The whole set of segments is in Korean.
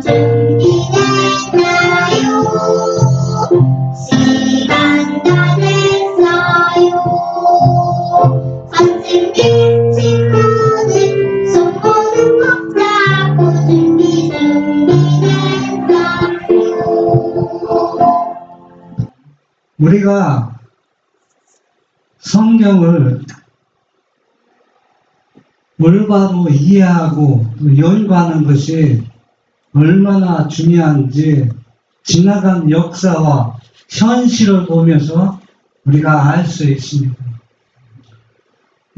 준비됐나요? 시간 다 됐어요. 관심 일찍 하는 손 모두 꼭 잡고 준비됐어요. 우리가 성경을 올바로 이해하고 연구하는 것이 얼마나 중요한지 지나간 역사와 현실을 보면서 우리가 알 수 있습니다.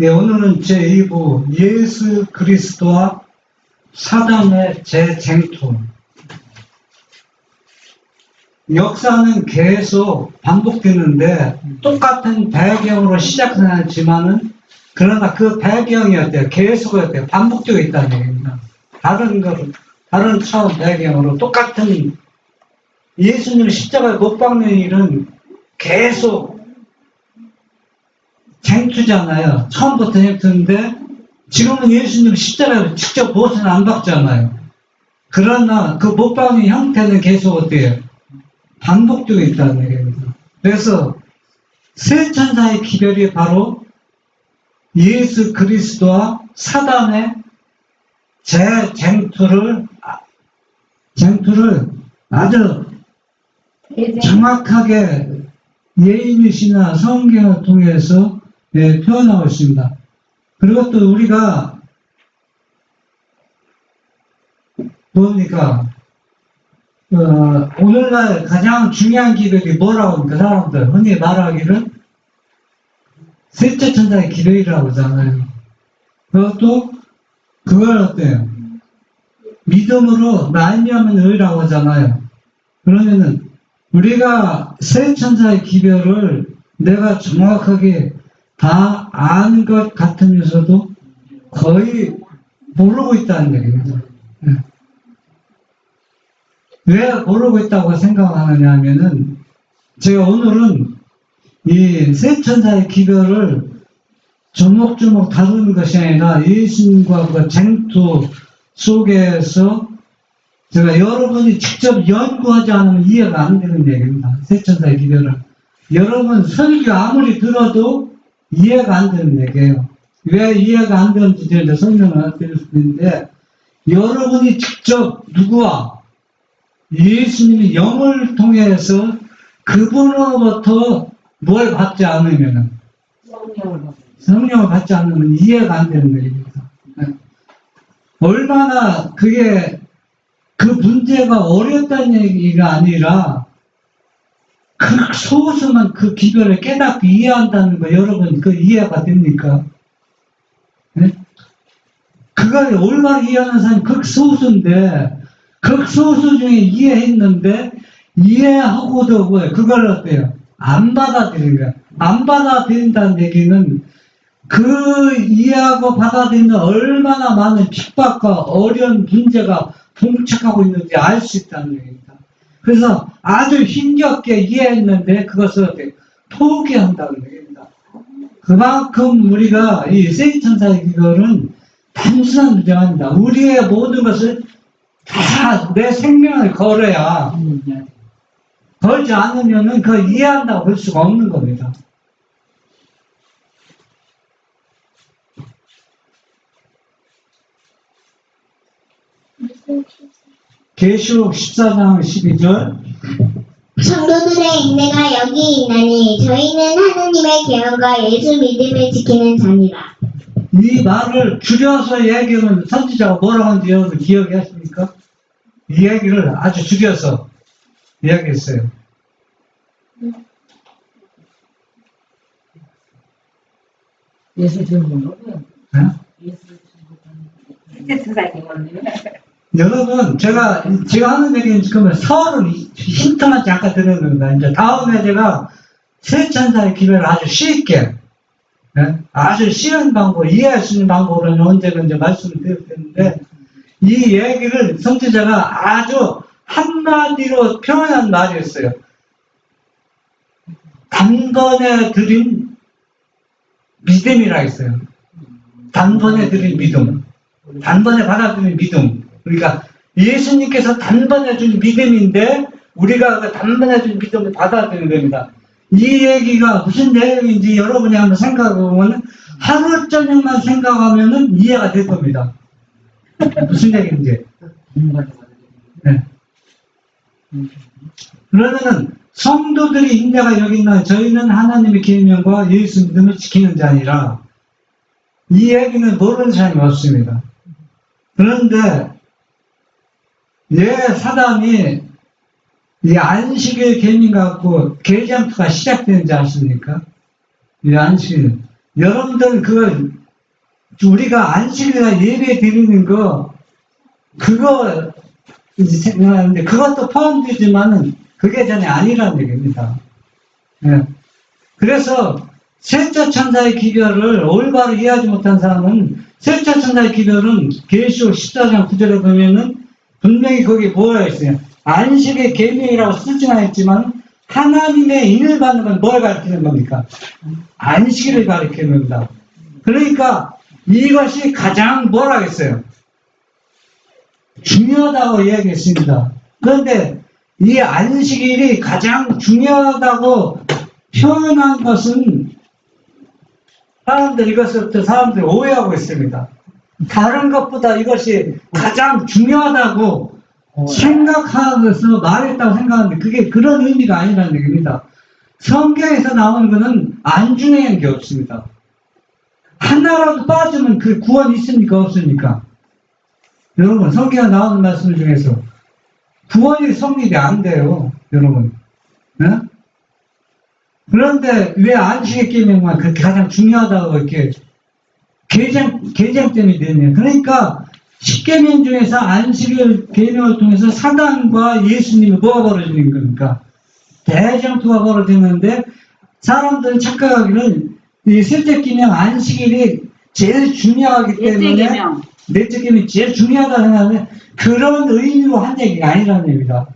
예, 오늘은 제2부 예수 그리스도와 사단의 재쟁투. 역사는 계속 반복되는데 똑같은 배경으로 시작하지만은 그러나 그 배경이 어때요? 계속 어때요? 반복되고 있다는 얘기입니다. 다른 처음 배경으로 똑같은 예수님 십자가에 못 박는 일은 계속 쟁투잖아요. 처음부터 쟁투인데 지금은 예수님 십자가에 직접 못은 안 박잖아요. 그러나 그 못 박는 형태는 계속 어때요? 반복되고 있다는 얘기입니다. 그래서 세 천사의 기별이 바로 예수 그리스도와 사단의 쟁투를 아주 정확하게 예인이시나 성경을 통해서 표현하고 있습니다. 그리고 또 우리가 보니까 오늘날 가장 중요한 기별이 뭐라고 합니까? 사람들 흔히 말하기를 셋째 천사의 기별이라고 하잖아요. 그것도 그걸 어때요? 믿음으로 말미암은 의라고 하잖아요. 그러면은 우리가 세 천사의 기별을 내가 정확하게 다 아는 것 같으면서도 거의 모르고 있다는 얘기입니다. 왜 모르고 있다고 생각하느냐 하면은 제가 오늘은 이 세 천사의 기별을 조목조목 다루는 것이 아니라 예수님과 그 쟁투 속에서 제가 여러분이 직접 연구하지 않으면 이해가 안 되는 얘기입니다. 세 천사의 기별을. 여러분 설교 아무리 들어도 이해가 안 되는 얘기예요. 왜 이해가 안 되는지 제가 설명을 드릴 수 있는데 여러분이 직접 누구와 예수님이 영을 통해서 그분으로부터 뭘 받지 않으면 성령을 받지 않으면 이해가 안 되는 얘기입니다. 얼마나 그게 그 문제가 어렵다는 얘기가 아니라 그 소수만 그 기별을 깨닫고 이해한다는 거 여러분 그 이해가 됩니까? 네? 그걸 올바로 이해하는 사람이 극소수인데 극소수 중에 이해했는데 이해하고도 그걸 어때요? 안 받아들이는 거야. 안 받아들인다는 얘기는 그 이해하고 받아들이는 얼마나 많은 핍박과 어려운 문제가 봉착하고 있는지 알 수 있다는 얘기입니다. 그래서 아주 힘겹게 이해했는데 그것을 어떻게 포기한다는 얘기입니다. 그만큼 우리가 이 세 천사의 기별은 단순한 문제가 아닙니다. 우리의 모든 것을 다 내 생명을 걸어야 걸지 않으면은 그걸 이해한다고 볼 수가 없는 겁니다. 계시록 14장 12절 성도들의 인내가 여기 있나니 저희는 하느님의 계명과 예수 믿음을 지키는 자니라. 이 말을 줄여서 얘기하면 선지자가 뭐라고 하는지 여러분 기억하십니까? 이 얘기를 아주 줄여서 이야기했어요. 예수 주는 거고요. 여러분, 제가 하는 얘기는 지금 서로 힌트만 잠깐 드리는 겁니다. 이제 다음에 제가 세 천사의 기별을 아주 쉽게, 아주 쉬운 방법, 이해할 수 있는 방법으로 언제가 이제 말씀을 드릴 텐데, 이 얘기를 선지자가 아주 한마디로 표현한 말이었어요. 단번에 드린 믿음이라 했어요. 단번에 드린 믿음. 단번에 받아들인 믿음. 그러니까 예수님께서 단번에 준 믿음인데 우리가 그 단번에 준 믿음을 받아들이는 겁니다. 이 얘기가 무슨 내용인지 여러분이 한번 생각해보면 하루 저녁만 생각하면 이해가 될 겁니다. 무슨 얘기인지. 네. 그러면은 성도들이 인내가 여기 있나 저희는 하나님의 계명과 예수 믿음을 지키는 자니라. 이 얘기는 모르는 사람이 없습니다. 그런데 왜 사단이 이 안식일 계명 갖고 개장투가 시작되는지 아십니까? 이 안식일. 여러분들 우리가 안식일에 예배 드리는 그거 생각하는데 그것도 포함되지만은 그게 전혀 아니라는 얘기입니다. 예. 그래서 셋째 천사의 기별을 올바로 이해하지 못한 사람은 셋째 천사의 기별은 계시록 14장 9절에 보면은 분명히 거기에 뭐가 있어요? 안식의 계명이라고 쓰지는 않았지만 하나님의 인을 받는 건 뭘 가르치는 겁니까? 안식일을 가르치는 겁니다. 그러니까 이것이 가장 뭐라 했어요? 중요하다고 이야기했습니다. 그런데 이 안식일이 가장 중요하다고 표현한 것은 사람들이 오해하고 있습니다. 다른 것보다 이것이 가장 중요하다고 생각하면서 말했다고 생각하는데 그게 그런 의미가 아니라는 얘기입니다. 성경에서 나오는 것은 안 중요한 게 없습니다. 하나라도 빠지면 그 구원이 있습니까? 없습니까? 여러분, 성경에 나오는 말씀 중에서 구원이 성립이 안 돼요, 여러분. 네? 그런데 왜 안식의 계명만 그렇게 가장 중요하다고 이렇게 계정 때문에 되냐? 그러니까 10계명 중에서 안식일 계명을 통해서 사단과 예수님이 뭐가 벌어지는 겁니까? 대장투가 벌어지는데 사람들은 착각하기는 이 셋째 계명 안식일이 제일 중요하기 때문에 넷째 계명이 제일 중요하다 생각하는데 그런 의미로 한 얘기가 아니라는 얘기입니다.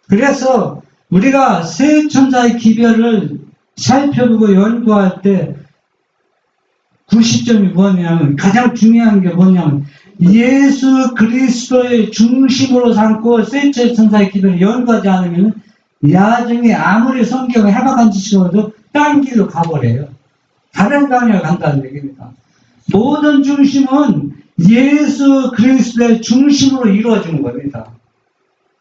그래서 우리가 세 천사의 기별을 살펴보고 연구할 때 90점이 뭐냐면 가장 중요한 게 뭐냐면 예수 그리스도의 중심으로 삼고 셋째 천사의 기별을 연구하지 않으면 나중에 아무리 성경을 해박한 지식으로도 딴 길로 가버려요. 다른 방향을 간다는 얘기입니다. 모든 중심은 예수 그리스도의 중심으로 이루어지는 겁니다.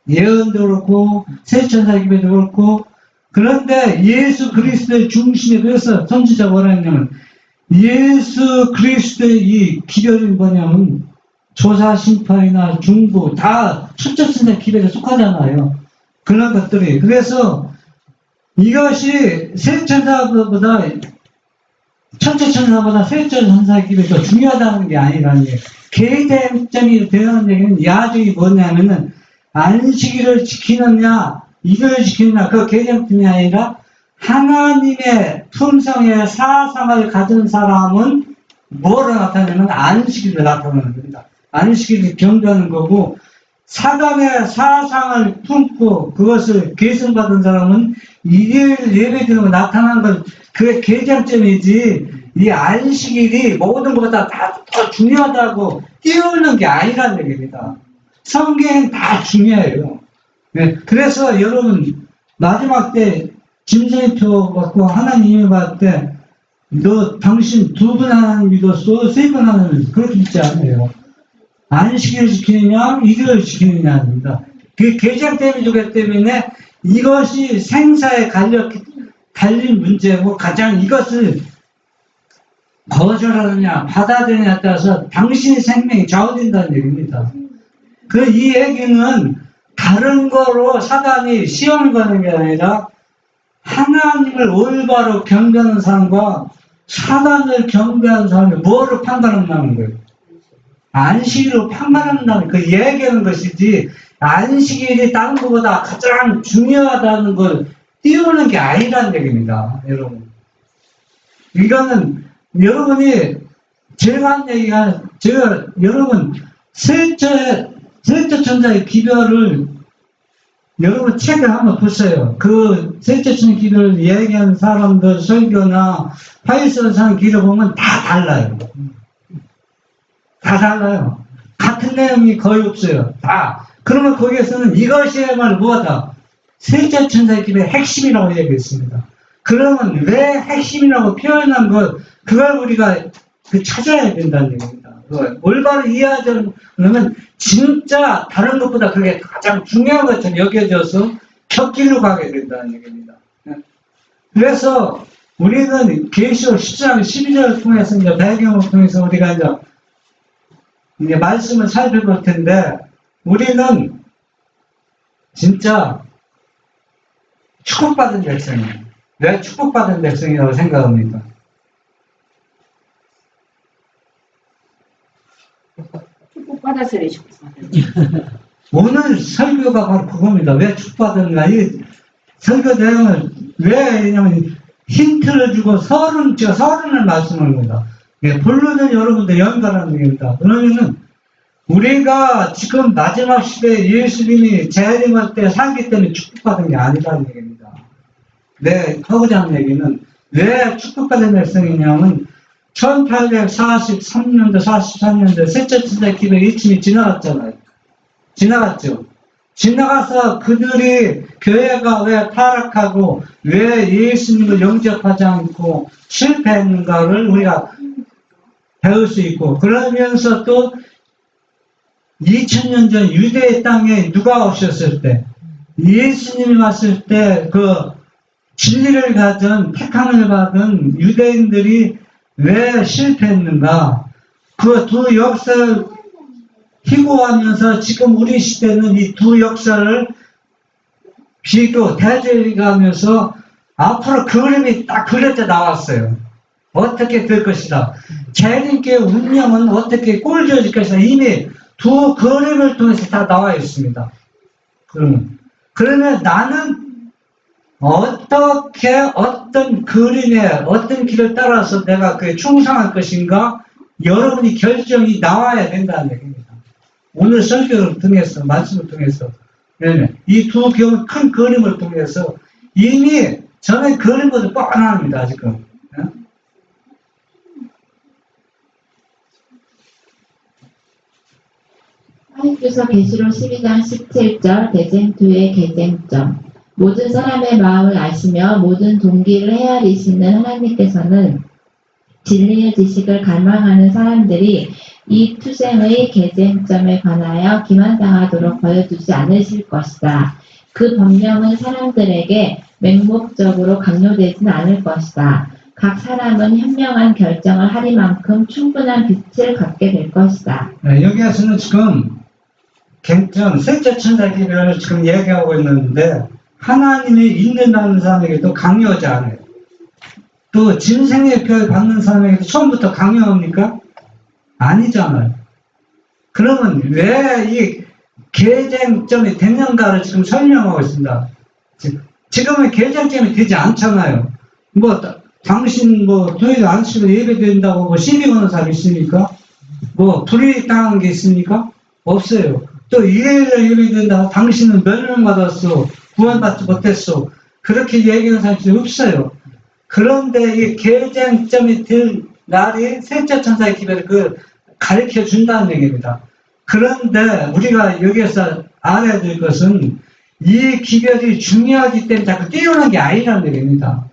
예언도 그렇고 셋천사의 기별도 그렇고 그런데 예수 그리스도의 중심에 그래서 선지자가 뭐라 했냐면 예수 그리스도의 이 기별이 뭐냐면 조사, 심판이나 중보 다 첫째 천사의 기별에 속하잖아요. 그런 것들이. 그래서 이것이 세 천사보다 첫째 천사보다 셋째 천사의 기별이 더 중요하다는 게 아니라는 게 개대점이 되는 얘기는 야적이 뭐냐면은 안식일을 지키느냐 이걸 지키느냐 그 개념이 아니라 하나님의 품성의 사상을 가진 사람은 뭐로 나타내면 안식일로 나타내는 겁니다. 안식일을 경배하는 거고 사단의 사상을 품고 그것을 계승받은 사람은 일요일 예배드리고 나타나는 건 그게 개장점이지 이 안식일이 모든 것보다 다 더 중요하다고 띄우는 게 아니라는 얘기입니다. 성경은 다 중요해요. 네, 그래서 여러분 마지막 때 짐승표 받고 하나님을 받을 때 너 당신 두 번 하나님 믿었어? 세 번 하나님 믿었어? 그렇게 믿지 않아요. 안식일을 지키느냐 일요일을 지키느냐 합니다. 그 개장 때문에 이것이 생사에 갈린 문제고 가장 이것을 거절하느냐 받아들이느냐에 따라서 당신의 생명이 좌우된다는 얘기입니다. 이 얘기는 다른 거로 사단이 시험을 거는 게 아니라 하나님을 올바로 경배하는 사람과 사단을 경배하는 사람이 뭐를 판단한다는 거예요? 안식일로 판단한다는 그 얘기하는 것이지 안식일이 다른 것보다 가장 중요하다는 걸 띄우는 게 아니라는 얘기입니다. 여러분. 이거는 여러분이 제가 한 얘기가 여러분 셋째 천사의 기별을 여러분 책을 한번 보세요. 그 셋째 천사의 기별을 얘기하는 사람들 설교나 파이스를 사는 길을 보면 다 달라요. 다 달라요. 같은 같은 내용이 거의 없어요. 다. 그러면 거기에서는 이것이야말로 뭐다? 셋째 천사의 기별의 핵심이라고 얘기했습니다. 그러면 왜 핵심이라고 표현한 것, 그걸 우리가 찾아야 된다는 얘기입니다. 그걸 올바로 이해하자면 진짜 다른 것보다 그게 가장 중요한 것처럼 여겨져서 곁길로 가게 된다는 얘기입니다. 그래서 우리는 계시록 10장 12절을 통해서 이제 배경을 통해서 우리가 이제 말씀을 살펴볼 텐데, 우리는 진짜 축복받은 백성이에요. 왜 축복받은 백성이라고 생각합니까? 축복받았어요, 축복받았어요. 오늘 설교가 바로 그겁니다. 왜 축복받은가? 이 설교 내용을 왜 했냐면 힌트를 주고 서론을 말씀하는 겁니다. 예, 본론은 여러분들 연관하는 얘기입니다. 그러면은 우리가 지금 마지막 시대에 예수님이 재림할 때 살기 때문에 축복받은 게 아니라는 얘기입니다. 네, 하고자 하는 얘기는 왜 축복받은 백성이냐면 1843년도, 44년도 셋째 천사의 기별 이침이 지나갔잖아요. 지나갔죠. 지나가서 그들이 교회가 왜 타락하고 왜 예수님을 영접하지 않고 실패했는가를 우리가 배울 수 있고, 그러면서 또 2000년 전 유대의 땅에 누가 오셨을 때, 예수님이 왔을 때 그 진리를 가진 택함을 받은 유대인들이 왜 실패했는가, 그 두 역사를 희고하면서 지금 우리 시대는 이 두 역사를 대조해가면서 앞으로 그림이 딱 그려져 나왔어요. 어떻게 될 것이다. 재림교의 운명은 어떻게 꼴져질 것이다. 이미 두 그림을 통해서 다 나와 있습니다. 그러면 나는 어떻게 어떤 그림에 어떤 길을 따라서 내가 그에 충성할 것인가, 여러분이 결정이 나와야 된다는 얘기입니다. 오늘 설교를 통해서, 말씀을 통해서, 이 두 큰 그림을 통해서 이미 전에 그림보다 뻔합니다, 지금. 하나님께서 계시록 12장 17절 대쟁투의 개쟁점. 모든 사람의 마음을 아시며 모든 동기를 헤아리시는 하나님께서는 진리의 지식을 갈망하는 사람들이 이 투생의 개쟁점에 관하여 기만당하도록 버려두지 않으실 것이다. 그 법령은 사람들에게 맹목적으로 강요되지는 않을 것이다. 각 사람은 현명한 결정을 하리만큼 충분한 빛을 갖게 될 것이다. 네, 여기에서는 지금 갱점, 셋째 천사의 기별을 지금 얘기하고 있는데, 하나님이 있는다는 사람에게도 강요하지 않아요. 또 짐승의 표를 받는 사람에게도 처음부터 강요합니까? 아니잖아요. 그러면 왜 이 개쟁점이 됐는가를 지금 설명하고 있습니다. 지금은 개쟁점이 되지 않잖아요. 당신 토요일 안식으로 예배드린다고 시비 거는 사람 있습니까? 불이익 당한 게 있습니까? 없어요. 또 일요일에 예배드린다고 당신은 멸명 받았어, 구원받지 못했어, 그렇게 얘기하는 사람이 없어요. 그런데 이 개쟁점이 될 날이 셋째 천사의 기별을 가르쳐 준다는 얘기입니다. 그런데 우리가 여기에서 알아야 될 것은 이 기별이 중요하기 때문에 자꾸 띄우는 게 아니라는 얘기입니다.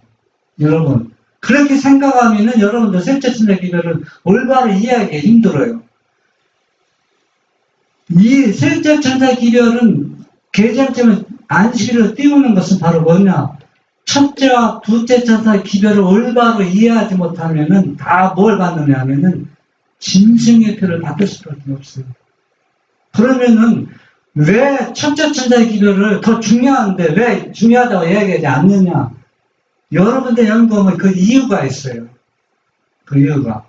여러분, 그렇게 생각하면은 여러분들 셋째 천사의 기별을 올바로 이해하기 힘들어요. 이 셋째 천사의 기별은 개쟁점을 안식일로 띄우는 것은 바로 뭐냐? 첫째와 둘째 천사의 기별을 올바로 이해하지 못하면은 다 뭘 받느냐 하면은 짐승의 표를 받을 수밖에 없어요. 그러면은 왜 첫째 천사의 기별을 더 중요한데 왜 중요하다고 이야기하지 않느냐? 여러분들 연구하면 그 이유가 있어요. 그 이유가.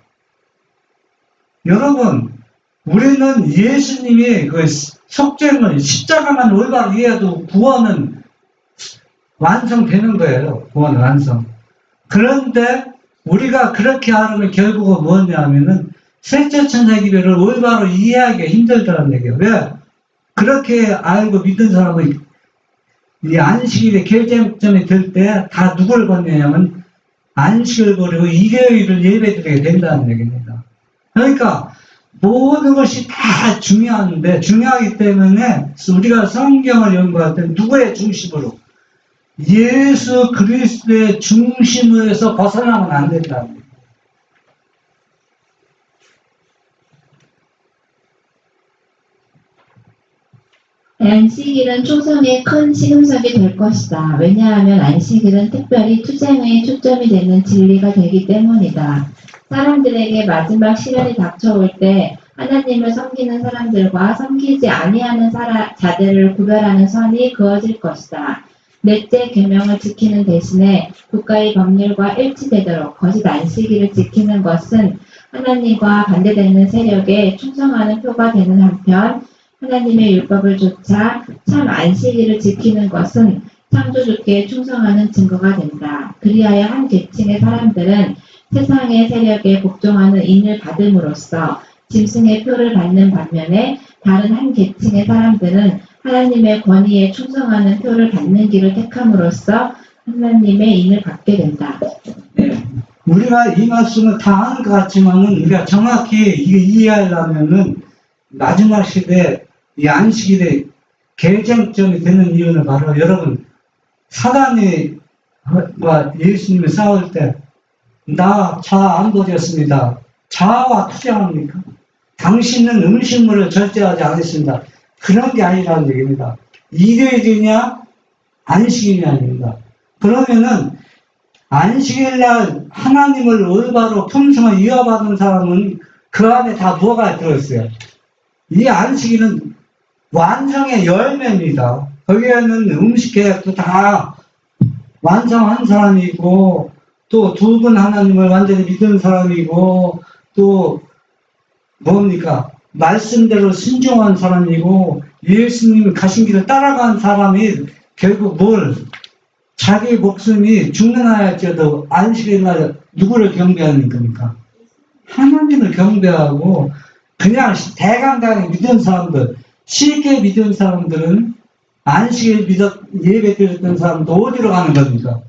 여러분, 우리는 예수님이 그 속죄는 십자가만 올바로 이해해도 구원은 완성되는 거예요. 구원은 완성. 그런데 우리가 그렇게 하려면 결국은 뭐냐 하면은 셋째 천사의 기별을 올바로 이해하기가 힘들다는 얘기예요. 왜? 그렇게 알고 믿는 사람은 이 안식일의 개쟁점이 될 때 다 누굴 건네냐면 안식을 버리고 일요일을 예배드리게 된다는 얘기입니다. 그러니까 모든 것이 다 중요한데, 중요하기 때문에 우리가 성경을 연구할 때 누구의 중심으로? 예수 그리스도의 중심에서 벗어나면 안 된다. 안식일은 초성의 큰 시금석이 될 것이다. 왜냐하면 안식일은 특별히 투쟁의 초점이 되는 진리가 되기 때문이다. 사람들에게 마지막 시련이 닥쳐올 때 하나님을 섬기는 사람들과 섬기지 아니하는 자들을 구별하는 선이 그어질 것이다. 넷째 계명을 지키는 대신에 국가의 법률과 일치되도록 거짓 안식일을 지키는 것은 하나님과 반대되는 세력에 충성하는 표가 되는 한편 하나님의 율법을 좇아 참 안식일을 지키는 것은 창조주께 충성하는 증거가 된다. 그리하여 한 계층의 사람들은 세상의 세력에 복종하는 인을 받음으로써 짐승의 표를 받는 반면에 다른 한 계층의 사람들은 하나님의 권위에 충성하는 표를 받는 길을 택함으로써 하나님의 인을 받게 된다. 우리가 이 말씀을 다 아는 것 같지만은 우리가 정확히 이게 이해하려면은 마지막 시대에 이 안식일의 개쟁점이 되는 이유는 바로 여러분 사단이 예수님이 싸울 때 나 자 안 버렸습니다. 자아와 투쟁합니까? 당신은 음식물을 절제하지 않았습니다. 그런 게 아니라는 얘기입니다. 일요일이냐 안식일이 아닙니다. 그러면은 안식일날 하나님을 올바로 품성을 이어받은 사람은 그 안에 다 뭐가 들어있어요? 이 안식일은 완성의 열매입니다. 거기에는 음식 계획도 다 완성한 사람이고 또 두 분 하나님을 완전히 믿은 사람이고 또 뭡니까? 말씀대로 순종한 사람이고 예수님 가신 길을 따라간 사람이 결국 뭘? 자기 목숨이 죽는 하였지라도 안식일 날 누구를 경배하는 겁니까? 하나님을 경배하고 그냥 대강당히 믿은 사람들, 쉽게 믿은 사람들은 안식일 예배 드렸던 사람도 어디로 가는 겁니까?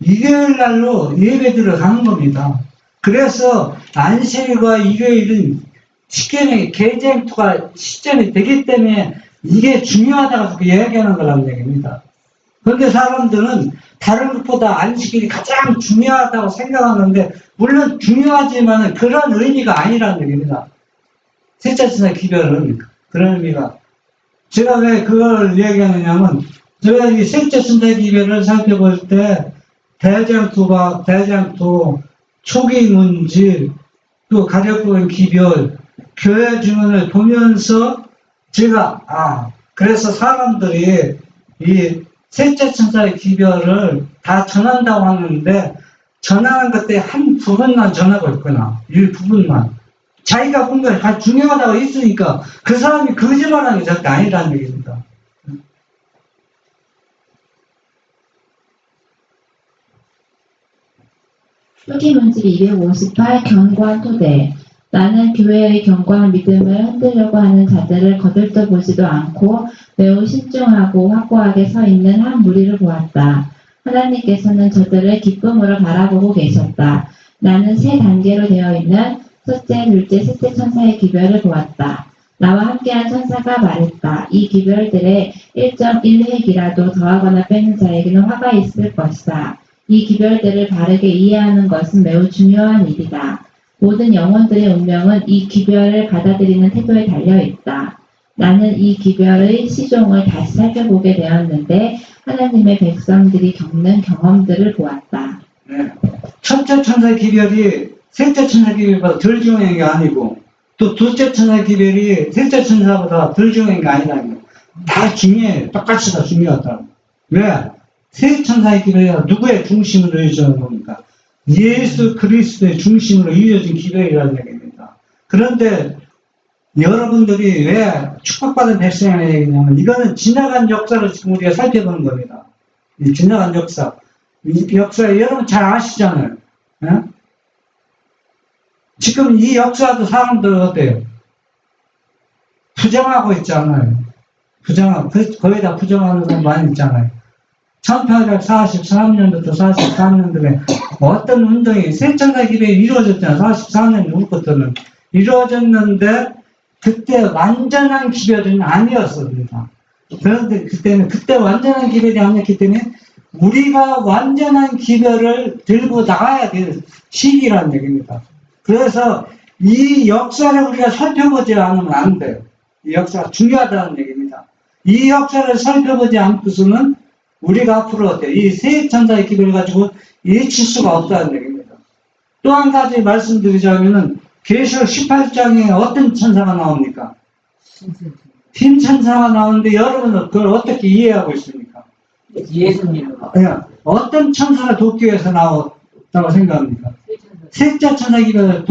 일요일 날로 예배 들어가는 겁니다. 그래서 안식일과 일요일은 쉽게 개쟁투가 시점이 되기 때문에 이게 중요하다고 이야기하는 거라는 얘기입니다. 그런데 사람들은 다른 것보다 안식일이 가장 중요하다고 생각하는데 물론 중요하지만 그런 의미가 아니라는 얘기입니다. 셋째 천사 기별은 그런 의미가. 제가 왜 그걸 이야기하느냐면 제가 이 셋째 천사 기별을 살펴볼 때 대장토, 초기 문질, 또 가렵은 기별, 교회 주문을 보면서 제가 그래서 사람들이 이 셋째 천사의 기별을 다 전한다고 하는데 전하는 것들이 한 부분만 전하고 있구나. 일부분만. 자기가 본 게 다 중요하다고 있으니까 그 사람이 거짓말하는 게 절대 아니라는 얘기입니다. 표기문집 258 견고한 토대. 나는 교회의 견고한 믿음을 흔들려고 하는 자들을 거들떠보지도 않고 매우 신중하고 확고하게 서 있는 한 무리를 보았다. 하나님께서는 저들을 기쁨으로 바라보고 계셨다. 나는 세 단계로 되어 있는 첫째, 둘째, 셋째 천사의 기별을 보았다. 나와 함께한 천사가 말했다. 이 기별들의 1.1획이라도 더하거나 빼는 자에게는 화가 있을 것이다. 이 기별들을 바르게 이해하는 것은 매우 중요한 일이다. 모든 영혼들의 운명은 이 기별을 받아들이는 태도에 달려있다. 나는 이 기별의 시종을 다시 살펴보게 되었는데 하나님의 백성들이 겪는 경험들을 보았다. 네. 첫째 천사의 기별이 셋째 천사의 기별보다 덜 중요한 게 아니고 또 둘째 천사의 기별이 셋째 천사보다 덜 중요한 게 아니라는 거예요. 다 중요해요. 똑같이 다 중요하다. 왜? 세 천사의 기별이 누구의 중심으로 이어지는 겁니까? 예수 그리스도의 중심으로 이어진 기별이라는 얘기입니다. 그런데 여러분들이 왜 축복받은 백성이라는 얘기냐면 이거는 지나간 역사를 지금 우리가 살펴보는 겁니다. 이 지나간 역사. 이 역사 여러분 잘 아시잖아요. 에? 지금 이 역사도 사람들 어때요? 부정하고 있잖아요. 거의 다 부정하는 사람 많이 있잖아요. 1843년부터 44년도에 어떤 운동이 세천사 기별이 이루어졌잖아요. 44년 후부터는 이루어졌는데 그때 완전한 기별은 아니었습니다. 그런데 그때 완전한 기별이 아니었기 때문에 우리가 완전한 기별을 들고 나가야 될 시기라는 얘기입니다. 그래서 이 역사를 우리가 살펴보지 않으면 안 돼요. 이 역사가 중요하다는 얘기입니다. 이 역사를 살펴보지 않고서는 우리가 앞으로 이 세 천사의 기별을 가지고 일칠 수가 없다는 얘기입니다. 또 한 가지 말씀드리자면은 계시록 18장에 어떤 천사가 나옵니까? 흰 천사가 나오는데 여러분은 그걸 어떻게 이해하고 있습니까? 예수님으로. 어떤 천사가 도끼에서 나왔다고 생각합니까? 셋째 천사 기별을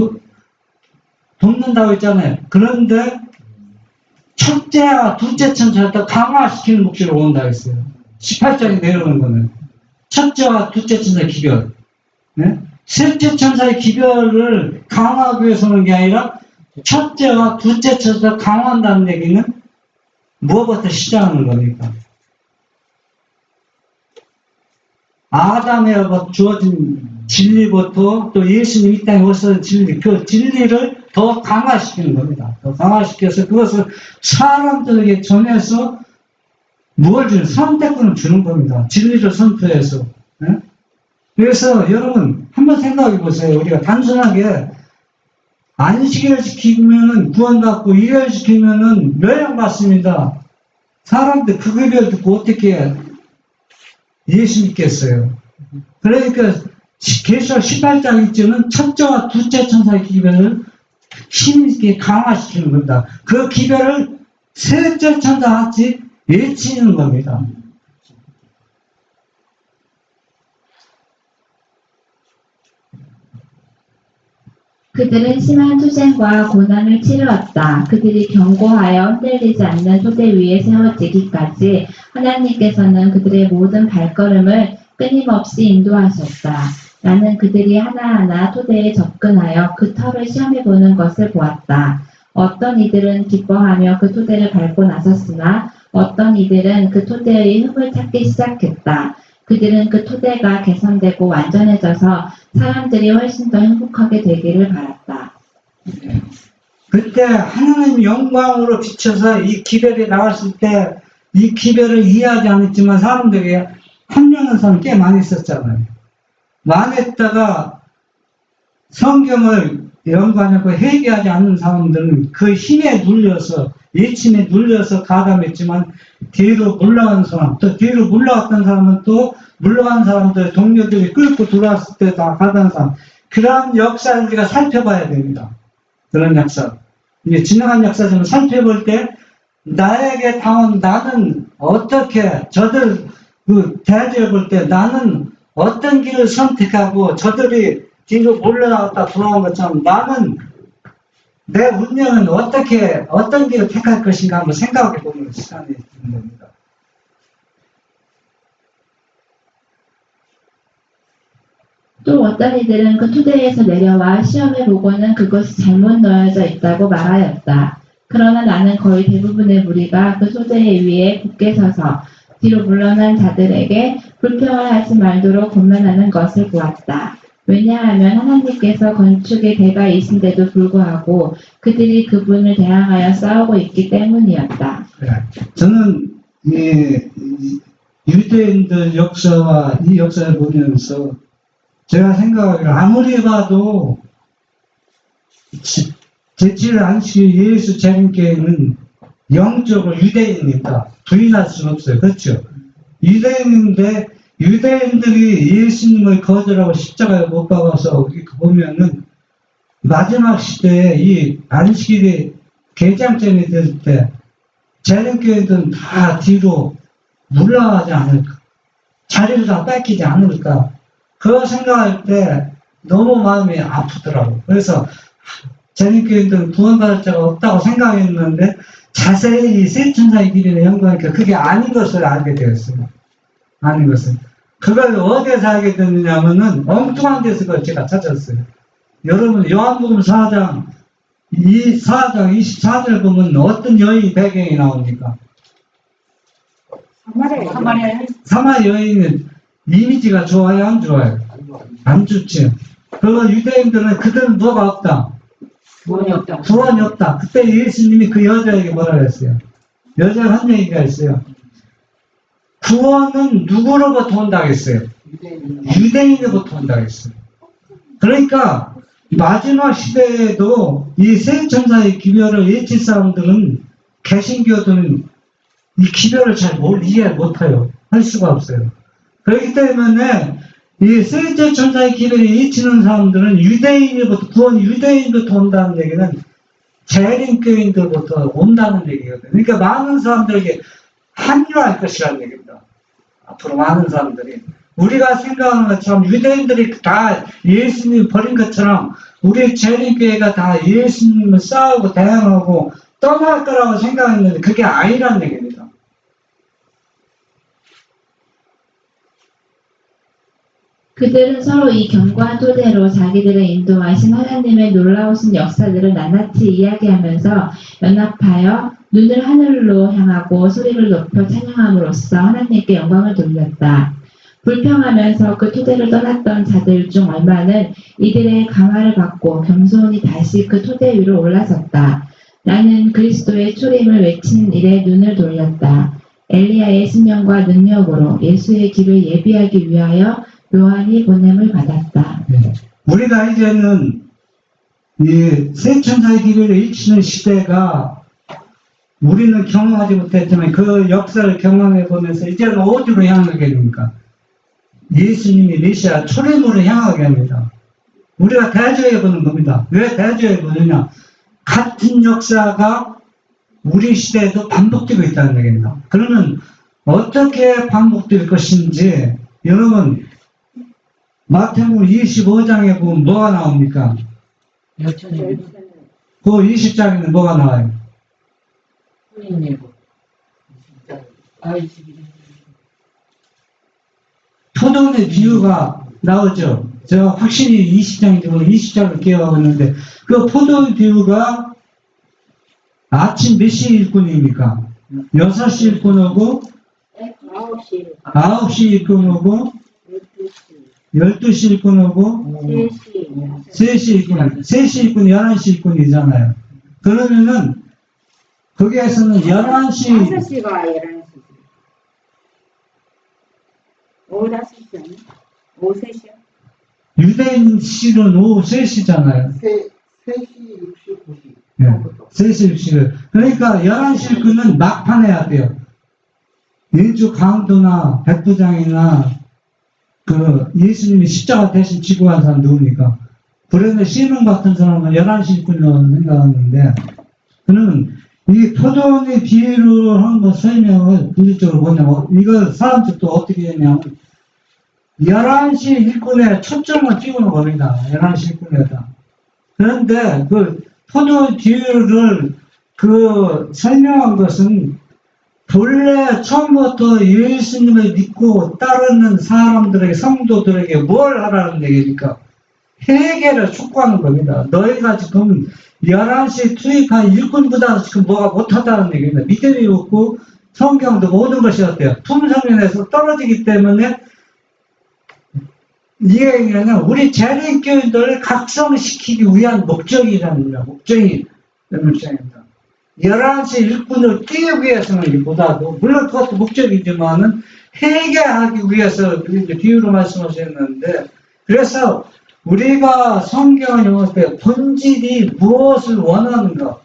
돕는다고 했잖아요. 그런데 첫째와 둘째 천사를 더 강화시키는 목적으로 온다고 했어요. 18장에 내려오는 거는 첫째와 둘째 천사의 기별, 네? 셋째 천사의 기별을 강화하기 위해서 오는 게 아니라 첫째와 둘째 천사를 강화한다는 얘기는 무엇부터 시작하는 겁니까? 아담에게 주어진 진리부터 또 예수님 이 땅에 오셔서 진리, 그 진리를 더 강화시키는 겁니다. 더 강화시켜서 그것을 사람들에게 전해서 무엇을 주는, 선택권을 주는 겁니다. 진리를 선포해서. 네? 그래서 여러분 한번 생각해 보세요. 우리가 단순하게 안식일을 지키면은 구원받고 일요일 지키면은 멸망받습니다. 사람들 그 급여를 듣고 어떻게 예수 믿겠어요? 그러니까 계시록 18장 이쯤은 첫째와 둘째 천사의 기별을 힘있게 강화시키는 겁니다. 그 기별을 셋째 천사 같이 외치는 겁니다. 그들은 심한 투쟁과 고난을 치루었다. 그들이 견고하여 흔들리지 않는 토대 위에 세워지기까지 하나님께서는 그들의 모든 발걸음을 끊임없이 인도하셨다. 나는 그들이 하나하나 토대에 접근하여 그 털을 시험해보는 것을 보았다. 어떤 이들은 기뻐하며 그 토대를 밟고 나섰으나 어떤 이들은 그 토대의 흠을 찾기 시작했다. 그들은 그 토대가 개선되고 완전해져서 사람들이 훨씬 더 행복하게 되기를 바랐다. 그때 하나님 영광으로 비춰서 이 기별이 나왔을 때 이 기별을 이해하지 않았지만 사람들이 환명한 사람 꽤 많이 있었잖아요. 망했다가 성경을 연구하고 회개하지 않는 사람들은 그 힘에 눌려서 예침에 눌려서 가담했지만 뒤로 물러간 사람, 또 뒤로 물러갔던 사람은 또 물러간 사람들, 동료들이 끌고 들어왔을 때 다 가던 사람, 그런 역사를 우리가 살펴봐야 됩니다. 그런 역사. 이게 지나간 역사 좀 살펴볼 때 나에게 당한 나는 어떻게 저들 대조해 볼 때 나는 어떤 길을 선택하고 저들이 뒤로 몰려나갔다 돌아온 것처럼 나는 내 운명은 어떤 길을 택할 것인가 한번 생각해 보는 시간이 있는 겁니다. 또 어떤 이들은 그 토대에서 내려와 시험해 보고는 그것이 잘못 놓여져 있다고 말하였다. 그러나 나는 거의 대부분의 무리가 그 토대 위에 굳게 서서 뒤로 물러난 자들에게 불평을 하지 말도록 권면하는 것을 보았다. 왜냐하면 하나님께서 건축의 대가이신데도 불구하고 그들이 그분을 대항하여 싸우고 있기 때문이었다. 저는 유대인들 역사와 이 역사를 보면서 제가 생각하기로 아무리 봐도 제7일 안식일 예수 재림교회는 영적으로 유대인입니다. 부인할 수는 없어요. 그렇죠? 유대인인데 유대인들이 예수님을 거절하고 십자가에 못 박아서 보면은 마지막 시대에 이 안식일이 개장전이 될 때 재림교회들은 다 뒤로 물러가지 않을까? 자리를 다 뺏기지 않을까? 그거 생각할 때 너무 마음이 아프더라고요. 그래서 재림교회들은 구원받을 자가 없다고 생각했는데 자세히 이 세 천사의 길을 연구하니까 그게 아닌 것을 알게 되었어요. 아닌 것은. 그걸 어디에서 알게 됐느냐면은 엉뚱한 데서 그걸 제가 찾았어요. 여러분 요한복음 4장 24절 보면 어떤 여인이 배경이 나옵니까? 사마리아 여인은 이미지가 좋아요, 안 좋아요? 안 좋지. 그리고 유대인들은 그들은 뭐가 없다. 구원이 없다고. 구원이 없다. 그때 예수님이 그 여자에게 뭐라 그랬어요? 여자가 한 얘기가 있어요. 구원은 누구로부터 온다고 했어요? 유대인으로부터 온다고 했어요. 그러니까 마지막 시대에도 이 세 천사의 기별을 예칠 사람들은 개신교들은 이 기별을 잘 이해 못해요. 할 수가 없어요. 그렇기 때문에 이 세 천사의 기별을 예치는 사람들은 유대인으로부터 구원이 유대인으로부터 온다는 얘기는 재림교인들부터 온다는 얘기거든요. 그러니까 많은 사람들에게 합류할 것이라는 얘기입니다. 앞으로 많은 사람들이 우리가 생각하는 것처럼 유대인들이 다 예수님 버린 것처럼 우리 재림교회가 다 예수님을 싸우고 대항하고 떠날 거라고 생각했는데 그게 아니라는 얘기입니다. 그들은 서로 이 견고한 토대로 자기들을 인도하신 하나님의 놀라우신 역사들을 낱낱이 이야기하면서 연합하여 눈을 하늘로 향하고 소리를 높여 찬양함으로써 하나님께 영광을 돌렸다. 불평하면서 그 토대를 떠났던 자들 중 얼마는 이들의 강화를 받고 겸손히 다시 그 토대 위로 올라섰다. 나는 그리스도의 초림을 외치는 일에 눈을 돌렸다. 엘리야의 신령과 능력으로 예수의 길을 예비하기 위하여 요한이 보냄을 받았다. 우리가 이제는 이 세 천사의 기별을 일치는 시대가 우리는 경험하지 못했지만 그 역사를 경험해 보면서 이제는 어디로 향하게 됩니까? 예수님이 메시아 초림으로 향하게 합니다. 우리가 대조해 보는 겁니다. 왜 대조해 보느냐? 같은 역사가 우리 시대에도 반복되고 있다는 얘기입니다. 그러면 어떻게 반복될 것인지 여러분 마태복음 25장에 보면 뭐가 나옵니까? 여천이 그 20장에는 뭐가 나와요? 혼인예고. 아, 21. 포도원의 비유가 나오죠. 제가 확실히 20장인지 모르고 20장을 기억하고 있는데 그 포도원 비유가 아침 몇 시 일꾼입니까? 6시 일꾼 오고 9시 일꾼 오고 12시 일꾼 오고 3시 일꾼 3시 일꾼 11시 일꾼이잖아요. 그러면은 거기에서는 11시 5시가 11시지. 오후 5시죠. 오후 3시요? 유대인 시는 오후 3시잖아요. 3시 69시. 네. 3시 60일. 그러니까 11시 일꾼은 막판 해야 돼요. 인주 강도나 백부장이나 그 예수님이 십자가 대신 지고 간 사람 누굽니까? 브레네 시몬 같은 사람은 11시 일꾼이라고 생각하는데 그러면 이 포도원의 비유를 한번 설명을 분리적으로 뭐냐면 이거 사람들도 어떻게 했냐면 11시 일꾼에 초점을 띄우는 겁니다. 11시 일꾼에다. 그런데 그 포도원 비유를 그 설명한 것은 본래 처음부터 예수님을 믿고 따르는 사람들에게 성도들에게 뭘 하라는 얘기니까 회개를 촉구하는 겁니다. 너희가 지금 11시에 투입한 일꾼보다 지금 뭐가 못하다는 얘기입니다. 믿음이 없고 성경도 모든 것이 어때요? 품성면에서 떨어지기 때문에 이 얘기는 우리 재림교인들을 각성시키기 위한 목적이라는 겁니다. 목적입니다. 11시 일꾼을 뛰기 위해서는 보다도 물론 그것도 목적이지만은 회개하기 위해서 이제 비유로 말씀하셨는데 그래서 우리가 성경을 읽을 때 본질이 무엇을 원하는가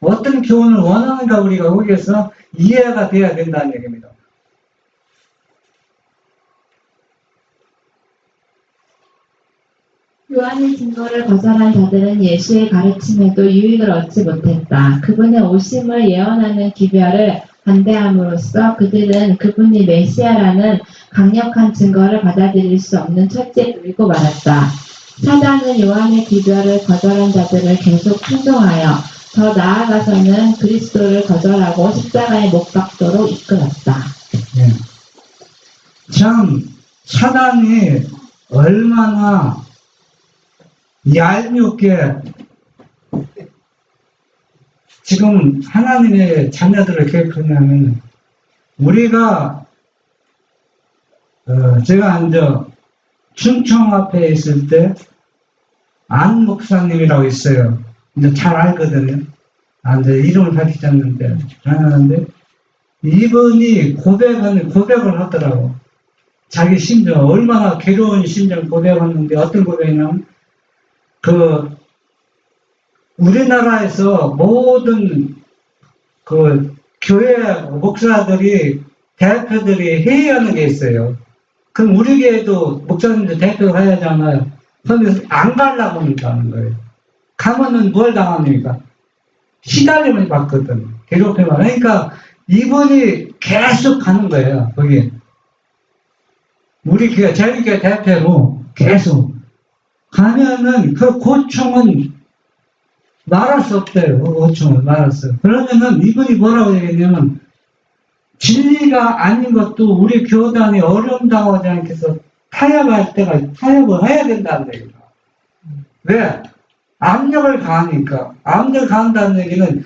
어떤 교훈을 원하는가 우리가 거기에서 이해가 돼야 된다는 얘기입니다. 요한의 증거를 거절한 자들은 예수의 가르침에도 유익을 얻지 못했다. 그분의 오심을 예언하는 기별을 반대함으로써 그들은 그분이 메시아라는 강력한 증거를 받아들일 수 없는 처지에 놓이고 말았다. 사단은 요한의 기별을 거절한 자들을 계속 충동하여 더 나아가서는 그리스도를 거절하고 십자가에 못 박도록 이끌었다. 네. 참 사단이 얼마나 얄밉게 지금 하나님의 자녀들을 괴롭히냐면 우리가 제가 이제 충청 앞에 있을 때 안 목사님이라고 있어요. 이제 잘 알거든요. 이제 이름을 밝히지 않는데, 하는데, 이분이 고백을 하더라고. 자기 심정, 얼마나 괴로운 심정 고백했는데, 어떤 고백이냐면, 우리나라에서 모든 교회 목사들이, 대표들이 회의하는 게 있어요. 그럼 우리 교회도 목사님들 대표를 해야 하잖아요. 그런데 안 가려고 하는 거예요. 가면은 뭘 당합니까? 시달림을 받거든. 괴롭힘을. 그러니까 이분이 계속 가는 거예요. 거기. 우리 교회, 저희 교회 대표로 계속 가면은 그 고충은 말할 수 없대요. 그 고충을 말할 수. 그러면은 이분이 뭐라고 얘기했냐면 진리가 아닌 것도 우리 교단이 어려움당하지 않게 해서 타협을 해야 된다는 얘기다. 왜? 압력을 가하니까. 압력을 가한다는 얘기는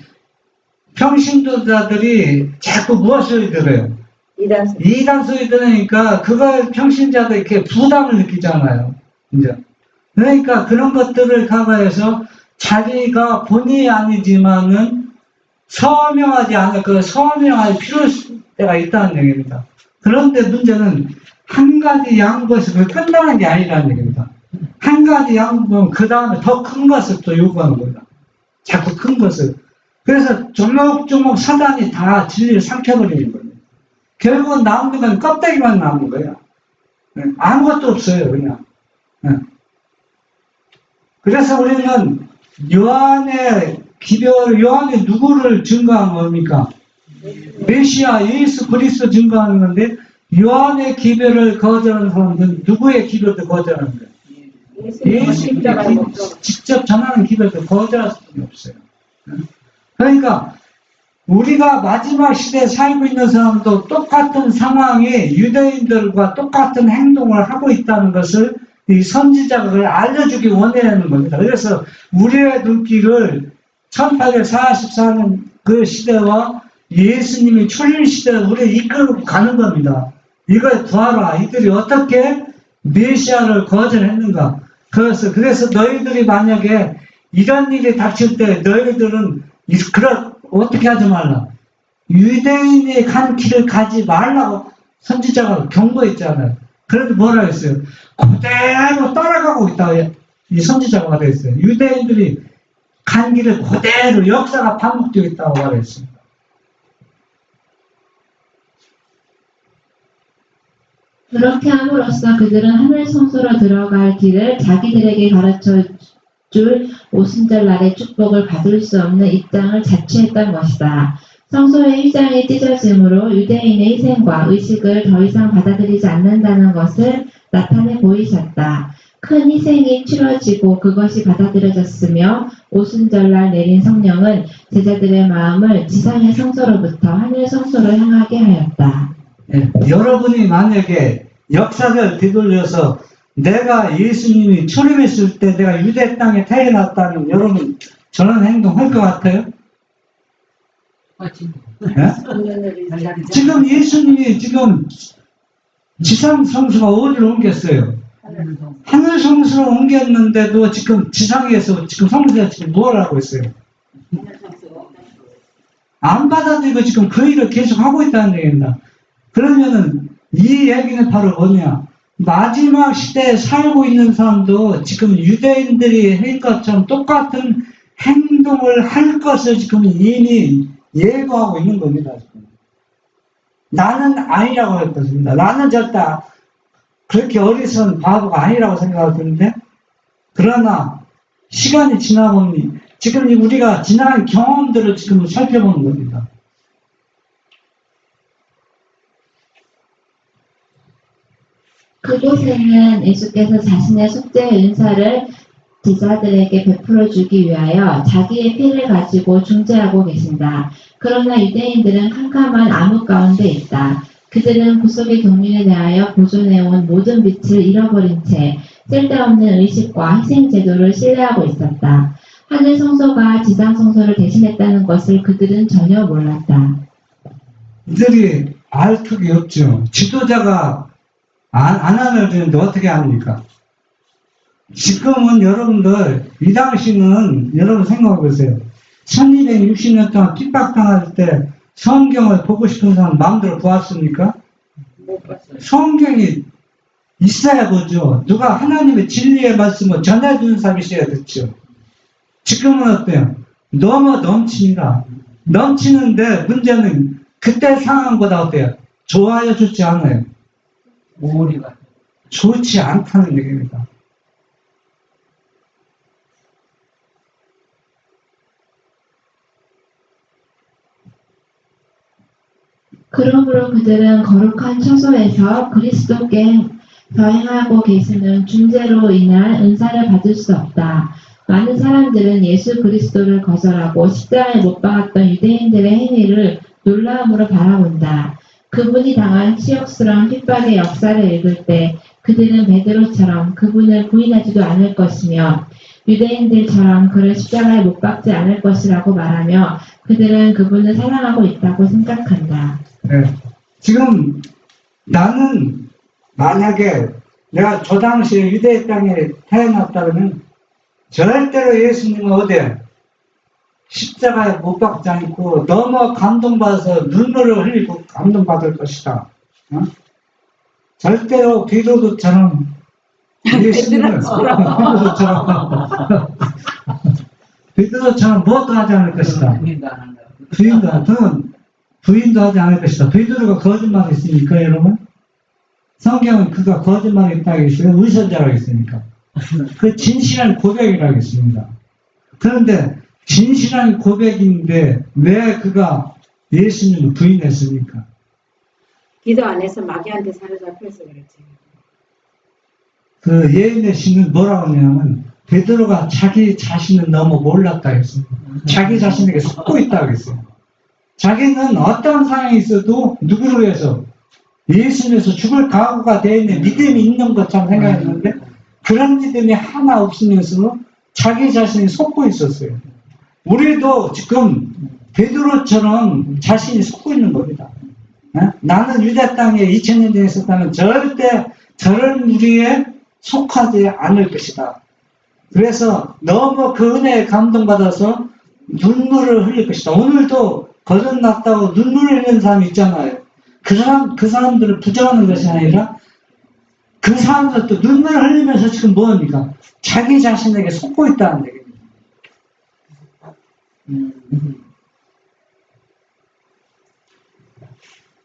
평신도자들이 자꾸 무엇을 들어요? 이단 소리 들으니까 그걸 평신자들 이렇게 부담을 느끼잖아요. 이제. 그러니까 그런 것들을 가봐해서 자기가 본의 아니지만은 서명하지 않을 서명할 필요가 있다는 얘기입니다. 그런데 문제는 한 가지 양보에서 끝나는 게 아니라는 얘기입니다. 한 가지 양보는 그 다음에 더 큰 것을 또 요구하는 겁니다. 자꾸 큰 것을. 그래서 조목조목 사단이 다 진리를 삼켜버리는 거예요. 결국은 남는 건 껍데기만 남는 거예요. 아무것도 없어요, 그냥. 그래서 우리는 요한의 누구를 증거한 겁니까? 메시아 예수 그리스도 증거하는 건데, 요한의 기별을 거절하는 사람들은 누구의 기별도 거절하는 거예요? 예수님이 직접 전하는 기별도 거절할 수는 없어요. 그러니까 우리가 마지막 시대에 살고 있는 사람도 똑같은 상황에 유대인들과 똑같은 행동을 하고 있다는 것을 이 선지자가 알려주기 원하는 겁니다. 그래서 우리의 눈길을 1844년 그 시대와 예수님이 출일 시대를 우리 이끌고 가는 겁니다. 이걸 구하라. 이들이 어떻게 메시아를 거절했는가. 그래서 너희들이 만약에 이런 일이 닥칠 때 너희들은 어떻게 하지 말라. 유대인이 간 길을 가지 말라고 선지자가 경고했잖아요. 그래도 뭐라 했어요? 그대로 따라가고 있다고 이 선지자가 말했어요. 유대인들이 간 길을 그대로 역사가 반복되고 있다고 말했습니다. 그렇게 함으로써 그들은 하늘 성소로 들어갈 길을 자기들에게 가르쳐 줄 오순절날의 축복을 받을 수 없는 입장을 자취했던 것이다. 성소의 휘장이 찢어짐으로 유대인의 희생과 의식을 더 이상 받아들이지 않는다는 것을 나타내 보이셨다. 큰 희생이 치러지고 그것이 받아들여졌으며 오순절날 내린 성령은 제자들의 마음을 지상의 성소로부터 하늘 성소로 향하게 하였다. 네, 여러분이 만약에 역사를 되돌려서 내가 예수님이 출임했을 때 내가 유대 땅에 태어났다면 여러분 저런 행동 할 것 같아요? 네? 지금 예수님이 지상 성수가 어디로 옮겼어요? 하늘 성수로 옮겼는데도 지금 지상에서 성수가 지금 뭘 하고 있어요? 안 받아들이고 지금 그 일을 계속 하고 있다는 얘기입니다. 그러면은 이 얘기는 바로 뭐냐? 마지막 시대에 살고 있는 사람도 지금 유대인들이 한 것처럼 똑같은 행동을 할 것을 지금 이미 예고하고 있는 겁니다. 지금. 나는 아니라고 할 것입니다. 나는 절대 그렇게 어리석은 바보가 아니라고 생각을 드는데, 그러나 시간이 지나보니 지금 우리가 지난 경험들을 지금 살펴보는 겁니다. 그곳에는 예수께서 자신의 속죄의 은사를 제자들에게 베풀어 주기 위하여 자기의 피를 가지고 중재하고 계신다. 그러나 유대인들은 캄캄한 암흑 가운데 있다. 그들은 구속의 동민에 대하여 보존해온 모든 빛을 잃어버린 채 쓸데없는 의식과 희생 제도를 신뢰하고 있었다. 하늘 성소가 지상 성소를 대신했다는 것을 그들은 전혀 몰랐다. 이들이 알 턱이 없죠. 지도자가 안 알려주는데 어떻게 합니까? 지금은 여러분들, 이 당시는 여러분 생각해 보세요. 1260년 동안 핍박당할 때 성경을 보고 싶은 사람 마음대로 보았습니까? 못 봤어요. 성경이 있어야 보죠. 누가 하나님의 진리의 말씀을 전해주는 사람이 있어야 됐죠. 지금은 어때요? 너무 넘칩니다. 넘치는데 문제는 그때 상황보다 어때요? 좋아요, 좋지 않아요? 오리가. 좋지 않다는 얘기입니다. 그러므로 그들은 거룩한 처소에서 그리스도께 행하고 계시는 중재로 인한 은사를 받을 수 없다. 많은 사람들은 예수 그리스도를 거절하고 십자가에 못 박았던 유대인들의 행위를 놀라움으로 바라본다. 그분이 당한 치욕스러운 핍박의 역사를 읽을 때 그들은 베드로처럼 그분을 부인하지도 않을 것이며 유대인들처럼 그를 십자가에 못 박지 않을 것이라고 말하며 그들은 그분을 사랑하고 있다고 생각한다. 네. 지금 나는 만약에 내가 저 당시에 유대 땅에 태어났다면 절대로 예수님은 어디에 십자가에 못 박지 않고 너무 감동받아서 눈물을 흘리고 감동받을 것이다. 어? 절대로 베드로처럼 예수님을 베드로처럼 무엇도 하지 않을 것이다. 부인도 안 한다. 부인도 하지 않을 것이다. 베드로가 거짓말을 했습니까, 여러분? 성경은 그가 거짓말을 했다고 했어요? 의선자라고 했습니까? 그 진실한 고백이라고 했습니다. 그런데 진실한 고백인데 왜 그가 예수님을 부인했습니까? 기도 안 해서 마귀한테 사로잡혀서 그렇지. 그 예언의 신은 뭐라고 하냐면 베드로가 자기 자신을 너무 몰랐다 했습니다. 자기 자신에게 속고 있다고 했어요. 자기는 어떤 상황이 있어도 누구를 위해서 예수님에서 죽을 각오가 되어 있는 믿음이 있는 것처럼 생각했는데 그런 믿음이 하나 없으면서 자기 자신이 속고 있었어요. 우리도 지금 베드로처럼 자신이 속고 있는 겁니다. 나는 유대 땅에 2000년 전에 있었다면 절대 저런 무리에 속하지 않을 것이다. 그래서 너무 그 은혜에 감동받아서 눈물을 흘릴 것이다. 오늘도 거듭났다고 눈물을 흘리는 사람이 있잖아요. 그 사람들을 부정하는 것이 아니라 그 사람들도 눈물을 흘리면서 지금 뭐합니까? 자기 자신에게 속고 있다는 얘기입니다.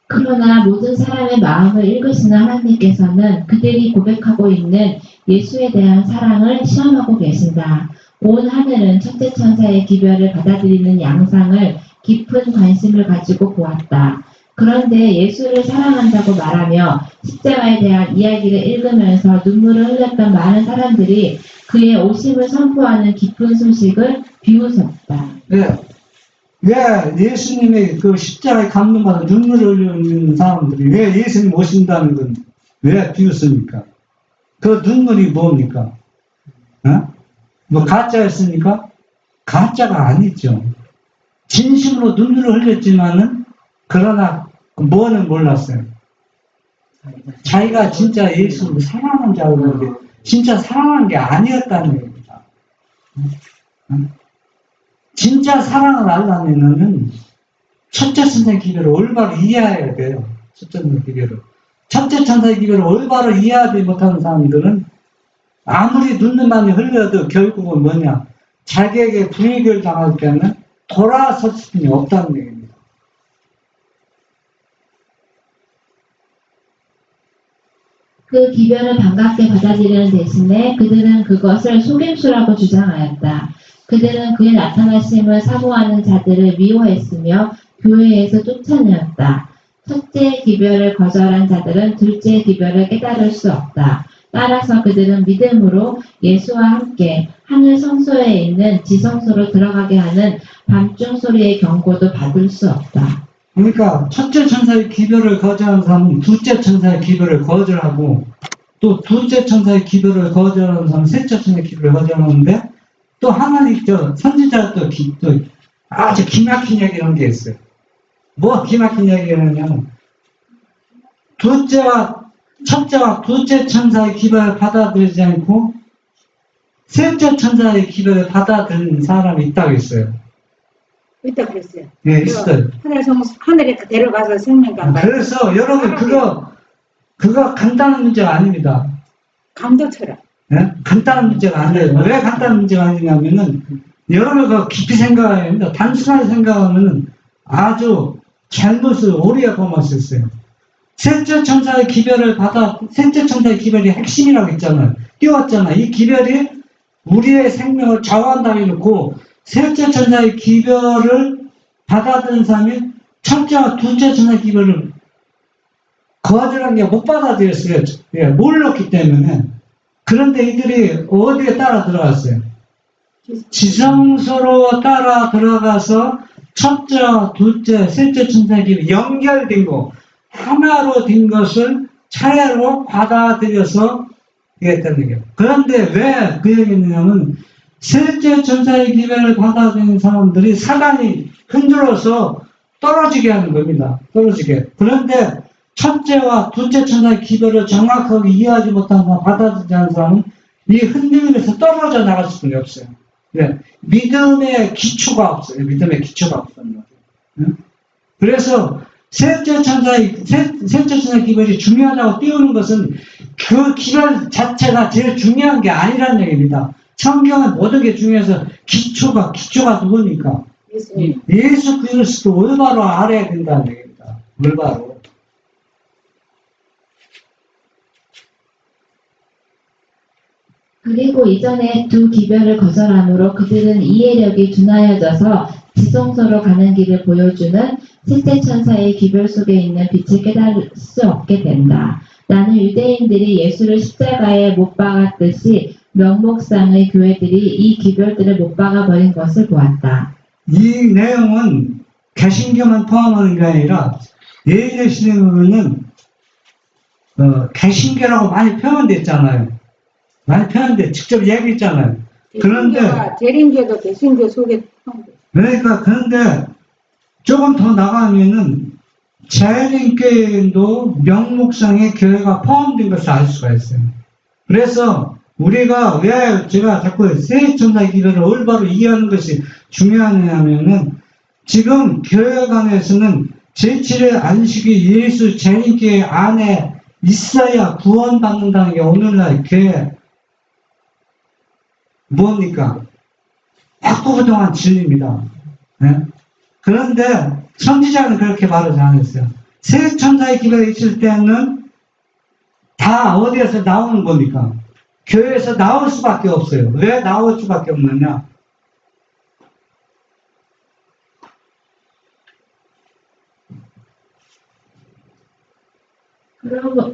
그러나 모든 사람의 마음을 읽으시는 하나님께서는 그들이 고백하고 있는 예수에 대한 사랑을 시험하고 계신다. 온 하늘은 첫째 천사의 기별을 받아들이는 양상을 깊은 관심을 가지고 보았다. 그런데 예수를 사랑한다고 말하며 십자가에 대한 이야기를 읽으면서 눈물을 흘렸던 많은 사람들이 그의 오심을 선포하는 기쁜 소식을 비웃었다. 네. 왜 예수님의 그 십자가에 감동받아 눈물을 흘리는 사람들이 왜 예수님 오신다는 건 왜 비웃습니까? 그 눈물이 뭡니까? 뭐 가짜였습니까? 가짜가 아니죠. 진심으로 눈물을 흘렸지만은 그러나 뭐는 몰랐어요. 자기가 진짜 예수를 사랑하는 줄 알았는데 진짜 사랑한 게 아니었다는 얘기입니다. 진짜 사랑을 알려면은 첫째 천사의 기별을 올바로 이해해야 돼요. 첫째 천사의 기별을. 첫째 천사의 기별을 올바로 이해하지 못하는 사람들은 아무리 눈물만이 흘려도 결국은 뭐냐? 자기에게 불이익을 당할 때는 돌아설 수는 없다는 얘기입니다. 그 기별을 반갑게 받아들이는 대신에 그들은 그것을 속임수라고 주장하였다. 그들은 그의 나타나심을 사모하는 자들을 미워했으며 교회에서 쫓아내었다. 첫째 기별을 거절한 자들은 둘째 기별을 깨달을 수 없다. 따라서 그들은 믿음으로 예수와 함께 하늘 성소에 있는 지성소로 들어가게 하는 밤중 소리의 경고도 받을 수 없다. 그러니까 첫째 천사의 기별을 거절한 사람은 둘째 천사의 기별을 거절하고 또 둘째 천사의 기별을 거절하는 사람은 셋째 천사의 기별을 거절하는데 또 하나님 선지자가 또 아주 기막힌 얘기를 게 있어요. 뭐 기막힌 얘기를 하냐면 첫째와 둘째 천사의 기별을 받아들이지 않고 셋째 천사의 기별을 받아들인 사람이 있다고 했어요. 이따 그랬어요. 예, 있어요. 하늘에 데려가서 생명감 받 그래서 여러분 그거 간단한 문제가 아닙니다. 감도처럼. 예? 간단한 문제가 아니에요. 왜 간단한 문제가 아니냐면은 여러분가 깊이 생각해야 합니다. 단순하게 생각하면은 아주 잘못을 오리가 범하셨어요. 셋째 천사의 기별을 셋째 천사의 기별이 핵심이라고 했잖아요. 띄웠잖아요. 이 기별이 우리의 생명을 좌우한다고 해놓고 셋째 천사의 기별을 받아들인 사람이 첫째와 둘째 천사의 기별을 거절한 게 못 받아들였어요. 예, 몰랐기 때문에. 그런데 이들이 어디에 따라 들어갔어요? 지성소로 따라 들어가서 첫째와 둘째, 셋째 천사의 기별이 연결된 거, 하나로 된 것을 차례로 받아들여서 얘기했다는 얘기예요. 그런데 왜 그 얘기했냐면 셋째 천사의 기별을 받아들이는 사람들이 사단이 흔들어서 떨어지게 하는 겁니다. 떨어지게. 그런데 첫째와 둘째 천사의 기별을 정확하게 이해하지 못하고 받아들이지 않는 사람은 이 흔들림에서 떨어져 나갈 수밖에 없어요. 네. 믿음의 기초가 없어요. 믿음의 기초가 없다는 거죠. 네? 그래서 셋째 천사의 기별이 중요하다고 띄우는 것은 그 기별 자체가 제일 중요한 게 아니라는 얘기입니다. 성경은 모든 게 중요해서 기초가 누구니까? 예수님. 예수 그리스도 올바로 알아야 된다는 얘기입니다. 올바로. 그리고 이전에 두 기별을 거절함으로 그들은 이해력이 둔하여져서 지성소로 가는 길을 보여주는 셋째 천사의 기별 속에 있는 빛을 깨달을 수 없게 된다. 나는 유대인들이 예수를 십자가에 못 박았듯이 명목상의 교회들이 이 기별들을 못 박아버린 것을 보았다. 이 내용은 개신교만 포함하는 게 아니라 예일의 시대에 보면은 개신교라고 많이 표현됐잖아요. 많이 표현돼 직접 얘기했잖아요. 그런데 대림교도 개신교 속에 그런데 조금 더 나가면은 재림교회도 명목상의 교회가 포함된 것을 알 수가 있어요. 그래서 우리가 왜 제가 자꾸 세천사의 기별을 올바로 이해하는 것이 중요하냐면은 지금 교회 간에서는 제7의 안식이 예수 재림교회 안에 있어야 구원받는다는 게 오늘날 교회 뭡니까? 확고부동한 진리입니다. 네? 그런데 선지자는 그렇게 말하지 않았어요. 세 천사의 기별이 있을 때는 다 어디에서 나오는 겁니까? 교회에서 나올 수밖에 없어요. 왜 나올 수밖에 없느냐?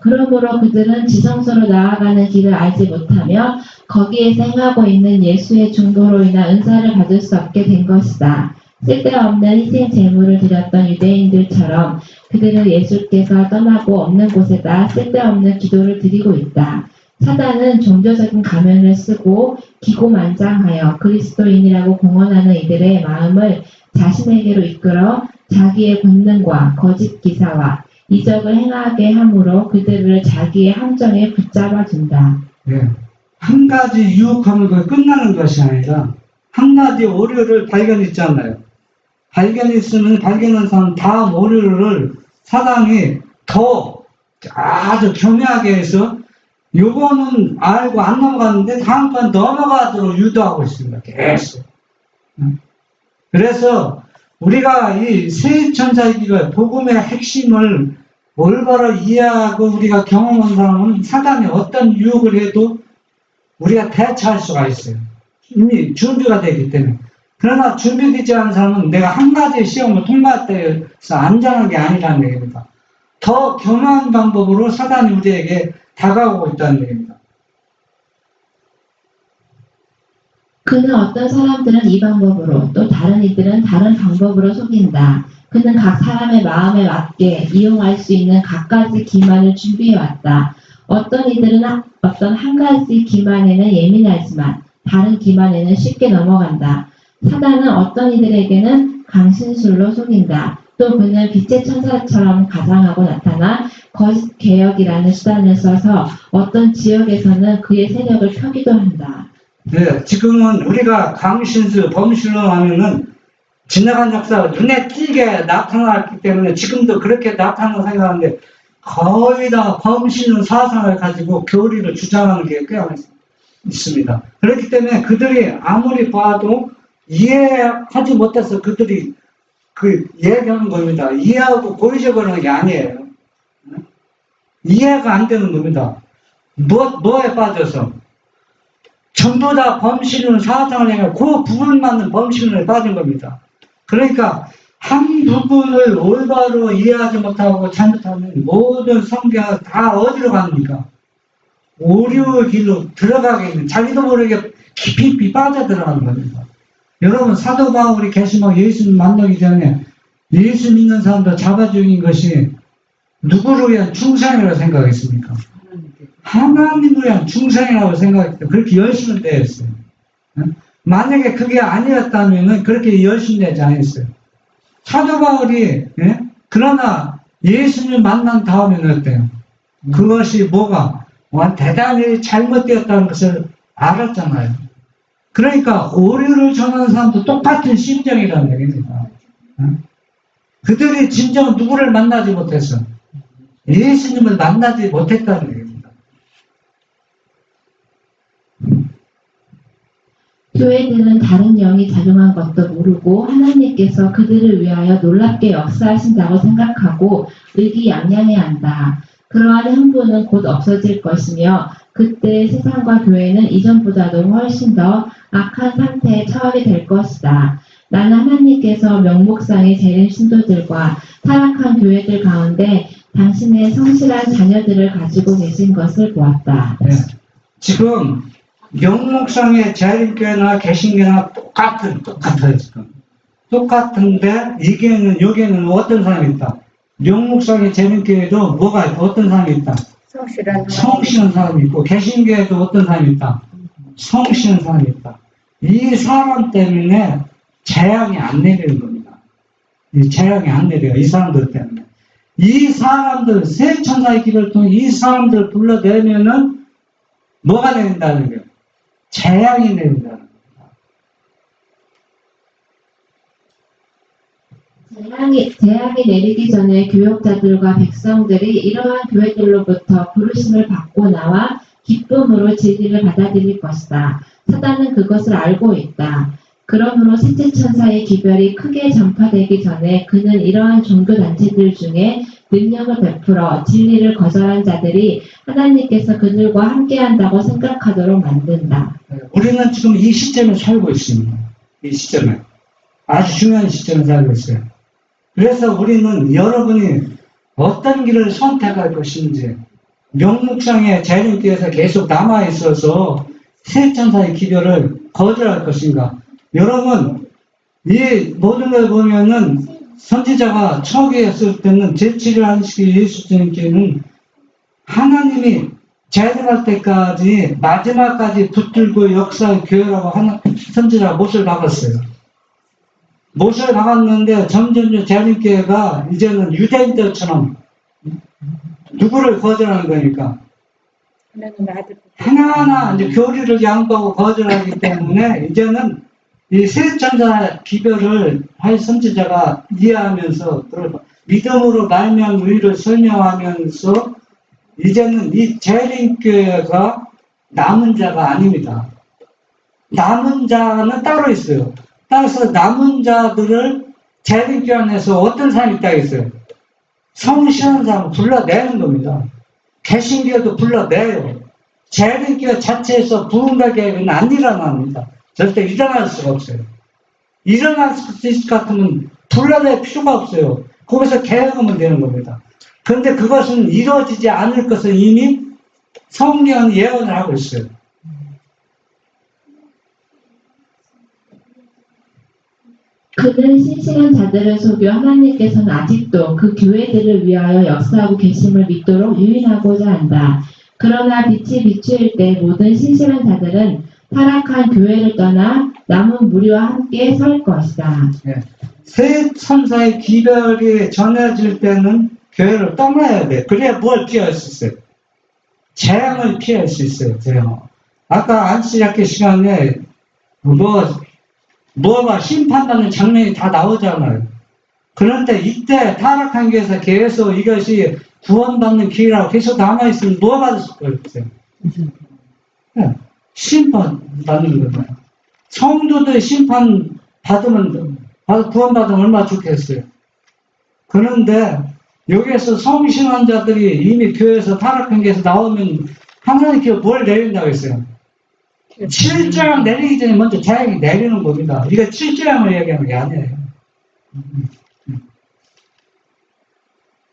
그러므로 그들은 지성소로 나아가는 길을 알지 못하며 거기에서 행하고 있는 예수의 중보로 인한 은사를 받을 수 없게 된 것이다. 쓸데없는 희생 제물을 드렸던 유대인들처럼 그들은 예수께서 떠나고 없는 곳에다 쓸데없는 기도를 드리고 있다. 사단은 종교적인 가면을 쓰고 기고만장하여 그리스도인이라고 공언하는 이들의 마음을 자신에게로 이끌어 자기의 본능과 거짓 기사와 이적을 행하게 함으로 그들을 자기의 함정에 붙잡아 준다. 네. 한 가지 유혹하는 거 끝나는 것이 아니라 한 가지 오류를 발견했잖아요. 발견했으면 발견한 사람 다음 오류를 사단이 더 아주 교묘하게 해서 요거는 알고 안 넘어갔는데 다음번 넘어가도록 유도하고 있습니다. 계속. 그래서 우리가 이 세천사의 기별, 복음의 핵심을 올바로 이해하고 우리가 경험한 사람은 사단이 어떤 유혹을 해도 우리가 대처할 수가 있어요. 이미 준비가 되기 때문에. 그러나 준비되지 않은 사람은 내가 한 가지 시험을 통과했다 해서 안전한 게 아니라는 얘기입니다. 더 교묘한 방법으로 사단이 우리에게 다가오고 있다는 얘기입니다. 그는 어떤 사람들은 이 방법으로 또 다른 이들은 다른 방법으로 속인다. 그는 각 사람의 마음에 맞게 이용할 수 있는 갖가지 기만을 준비해왔다. 어떤 이들은 어떤 한 가지 기만에는 예민하지만 다른 기만에는 쉽게 넘어간다. 사단은 어떤 이들에게는 강신술로 속인다. 또 그는 빛의 천사처럼 가장하고 나타나 거짓 개혁이라는 수단을 써서 어떤 지역에서는 그의 세력을 펴기도 한다. 네, 지금은 우리가 강신수, 범신로 하면은 지나간 역사가 눈에 띄게 나타났기 때문에 지금도 그렇게 나타나는 생각하는데 거의 다 범신로 사상을 가지고 교리를 주장하는 게 꽤 있습니다. 그렇기 때문에 그들이 아무리 봐도 이해하지 못해서 그들이 그 얘기하는 겁니다. 이해하고 고의적으로 게 아니에요. 이해가 안 되는 겁니다. 뭐에 빠져서? 전부 다 범신론 사상을 해서 그 부분만은 범신론에 빠진 겁니다. 그러니까 한 부분을 올바로 이해하지 못하고 잘못하면 모든 성경은 다 어디로 갑니까? 오류의 길로 들어가게 있는, 자기도 모르게 깊이 빠져들어가는 겁니다. 여러분, 사도 바울이 계시면 예수님 만나기 전에 예수 믿는 사람도 잡아 죽인 것이 누구를 위한 충성이라고 생각했습니까? 하나님을 위한 충성이라고 생각했어요. 그렇게 열심히 되었어요. 만약에 그게 아니었다면 그렇게 열심히 되지 않았어요. 사도 바울이, 그러나 예수님을 만난 다음에는 어때요? 그것이 뭐가? 대단히 잘못되었다는 것을 알았잖아요. 그러니까 오류를 전하는 사람도 똑같은 심정이라는 얘기입니다. 그들이 진정 누구를 만나지 못했어? 예수님을 만나지 못했다는 얘기입니다. 교회들은 다른 영이 작용한 것도 모르고 하나님께서 그들을 위하여 놀랍게 역사하신다고 생각하고 의기양양해한다. 그러한 흥분은 곧 없어질 것이며 그때 세상과 교회는 이전보다도 훨씬 더 악한 상태에 처하게 될 것이다. 나는 하나님께서 명목상의 재림 신도들과 타락한 교회들 가운데 당신의 성실한 자녀들을 가지고 계신 것을 보았다. 네. 지금 명목상의 재림교회나 개신교나 똑같아요, 지금. 똑같은데, 여기에는 어떤 사람이 있다? 명목상의 재림교회도 뭐가 있다? 어떤 사람이 있다? 성실한 사람이 있고, 개신교회도 어떤 사람이 있다? 성실한 사람이 있다. 이 사람 때문에 재앙이 안 내리는 겁니다. 이 재앙이 안 내려요. 이 사람들 때문에. 이 사람들, 세 천사의 길을 통해 이 사람들을 불러내면은 뭐가 내린다는 거예요? 재앙이 내린다는 겁니다. 재앙이 내리기 전에 교역자들과 백성들이 이러한 교회들로부터 부르심을 받고 나와 기쁨으로 진리를 받아들일 것이다. 사단은 그것을 알고 있다. 그러므로 셋째 천사의 기별이 크게 전파되기 전에 그는 이러한 종교단체들 중에 능력을 베풀어 진리를 거절한 자들이 하나님께서 그들과 함께한다고 생각하도록 만든다. 우리는 지금 이 시점에 살고 있습니다. 이 시점에. 아주 중요한 시점에 살고 있어요. 그래서 우리는 여러분이 어떤 길을 선택할 것인지, 명목상의 재림교회에서 계속 남아있어서 세 천사의 기별을 거절할 것인가. 여러분, 이 모든 걸 보면은 선지자가 초기했을 때는 제7일 안식일 예수님께는 하나님이 재림할 때까지 마지막까지 붙들고 역사의 교회라고 하는 선지자가 못을 박았어요. 못을 박았는데 점점 재림교회가 이제는 유대인들처럼 누구를 거절하는 거니까 하나하나 이제 교리를 양보하고 거절하기 때문에 이제는 이 세 천사 기별을 할 선지자가 이해하면서 믿음으로 말미암은 의를 설명하면서 이제는 이 재림교회가 남은 자가 아닙니다. 남은 자는 따로 있어요. 따라서 남은 자들을 재림교회 안에서 어떤 사람이 있다 했어요? 성실한 사람을 불러내는 겁니다. 개신교회도 불러내요. 재림교회 자체에서 부흥과 계획은 안 일어납니다. 절대 일어날 수가 없어요. 일어날 수 있을 것 같으면 불러낼 필요가 없어요. 거기서 계획하면 되는 겁니다. 그런데 그것은 이루어지지 않을 것을 이미 성경은 예언을 하고 있어요. 그는 신실한 자들을 속여 하나님께서는 아직도 그 교회들을 위하여 역사하고 계심을 믿도록 유인하고자 한다. 그러나 빛이 비추일 때 모든 신실한 자들은 타락한 교회를 떠나 남은 무리와 함께 설 것이다. 네. 세 천사의 기별이 전해질 때는 교회를 떠나야 돼. 그래야 뭘 피할 수 있어요? 재앙을 피할 수 있어요. 재앙. 아까 안시작회 시간에 뭐가 심판받는 장면이 다 나오잖아요. 그런데 이때 타락한 교회에서 계속 이것이 구원받는 기회라고 계속 남아있으면 뭐 받을 거예요? 네, 심판받는 거예요. 성도들 심판 구원받으면 얼마나 좋겠어요. 그런데 여기에서 성신환자들이 이미 교회에서 타락한 교회에서 나오면 하나님께서 뭘 내린다고 했어요? 7재앙 내리기 전에 먼저 재앙이 내리는 겁니다. 이거 7재앙을 얘기하는 게 아니에요.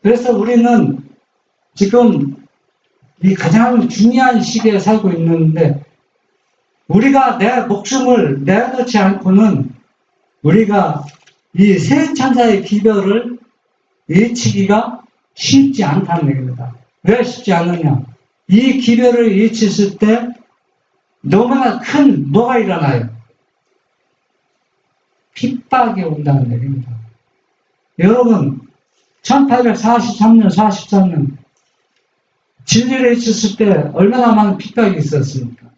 그래서 우리는 지금 이 가장 중요한 시기에 살고 있는데 우리가 내 목숨을 내놓지 않고는 우리가 이 세 천사의 기별을 잃치기가 쉽지 않다는 얘기입니다. 왜 쉽지 않느냐? 이 기별을 잃쳤을 때 너무나 큰 뭐가 일어나요? 핍박이 온다는 얘기입니다. 여러분 1843년, 44년 진리를 잊었을 때 얼마나 많은 핍박이 있었습니까?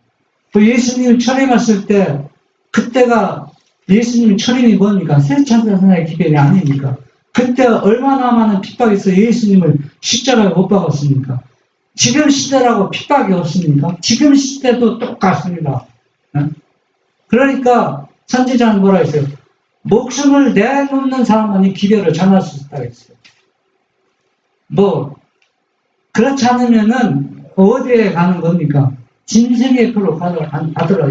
또 예수님이 철임했을 때 그때가 예수님 철임이 뭡니까? 세천사의 기별이 아닙니까? 그때 얼마나 많은 핍박이 있어 예수님을 십자가에 못 박았습니까? 지금 시대라고 핍박이 없습니까? 지금 시대도 똑같습니다. 그러니까 선지자는 뭐라 했어요? 목숨을 내놓는 사람만이 기별을 전할 수 있다고 했어요. 그렇지 않으면은 어디에 가는 겁니까? 짐승의 표로 가더라.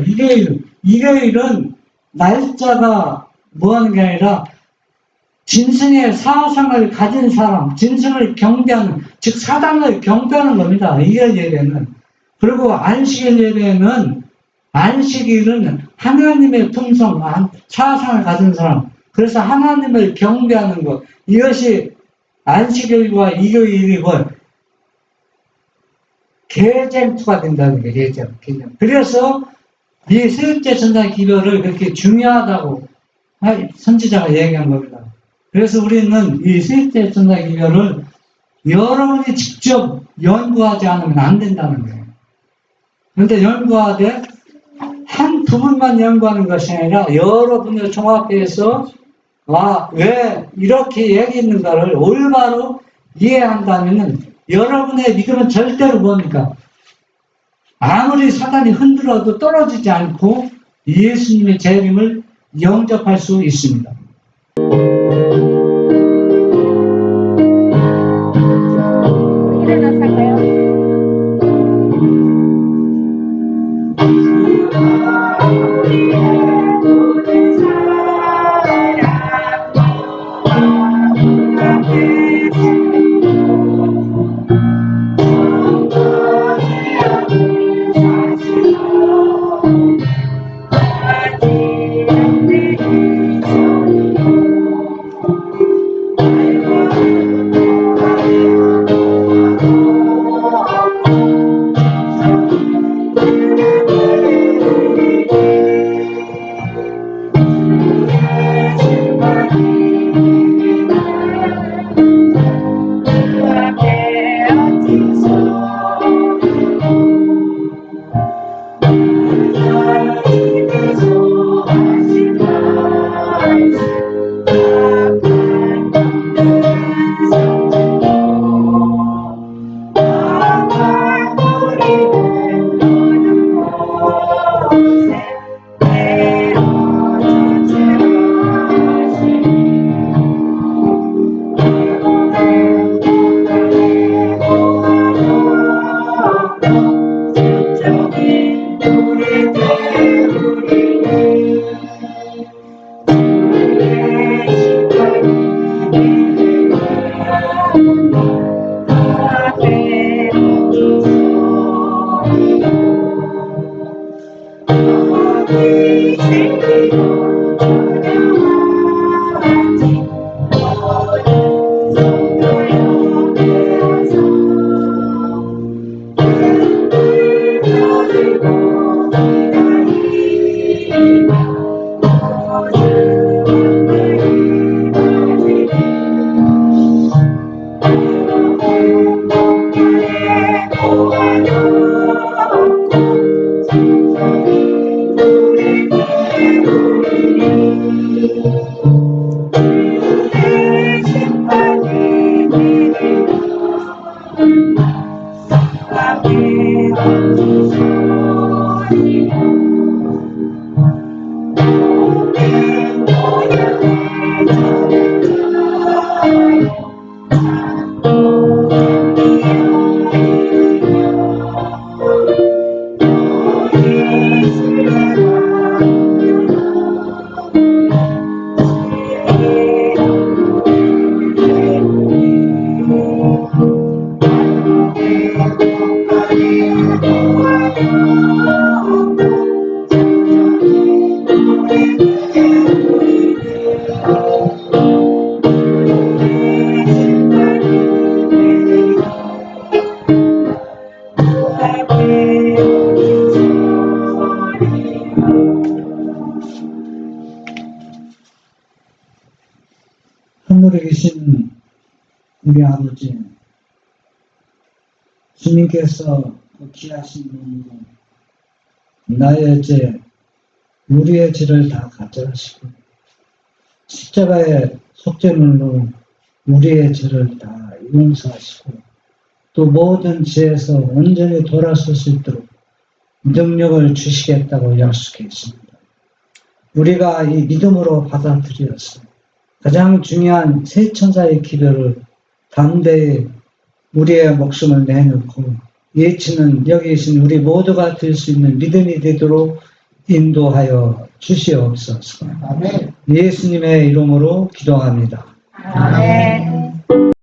일요일은 날짜가 뭐 하는 게 아니라 짐승의 사상을 가진 사람, 짐승을 경배하는, 즉 사단을 경배하는 겁니다. 이일 예배는. 그리고 안식일 예배는 안식일은 하나님의 품성, 사상을 가진 사람, 그래서 하나님을 경배하는 것, 이것이 안식일과 일요일이고 계쟁투가 된다는 게 계쟁. 그래서 이 세째 천사의 기별을 그렇게 중요하다고 선지자가 얘기한 겁니다. 그래서 우리는 이 세째 천사의 기별을 여러분이 직접 연구하지 않으면 안 된다는 거예요. 그런데 연구하되 한 두 분만 연구하는 것이 아니라 여러분을 종합해서 왜 이렇게 얘기했는가를 올바로 이해한다면은 여러분의 믿음은 절대로 뭡니까? 아무리 사단이 흔들어도 떨어지지 않고 예수님의 재림을 영접할 수 있습니다. 일어나서 할까요? 우리 아버지, 주님께서 그 귀하신 몸으로 나의 죄, 우리의 죄를 다 가져가시고 십자가의 속죄물로 우리의 죄를 다 용서하시고 또 모든 죄에서 온전히 돌아설 수 있도록 능력을 주시겠다고 약속했습니다. 우리가 이 믿음으로 받아들여서 가장 중요한 세 천사의 기도를 담대히 우리의 목숨을 내놓고 예치는 여기 계신 우리 모두가 될 수 있는 믿음이 되도록 인도하여 주시옵소서. 아멘. 예수님의 이름으로 기도합니다. 아멘.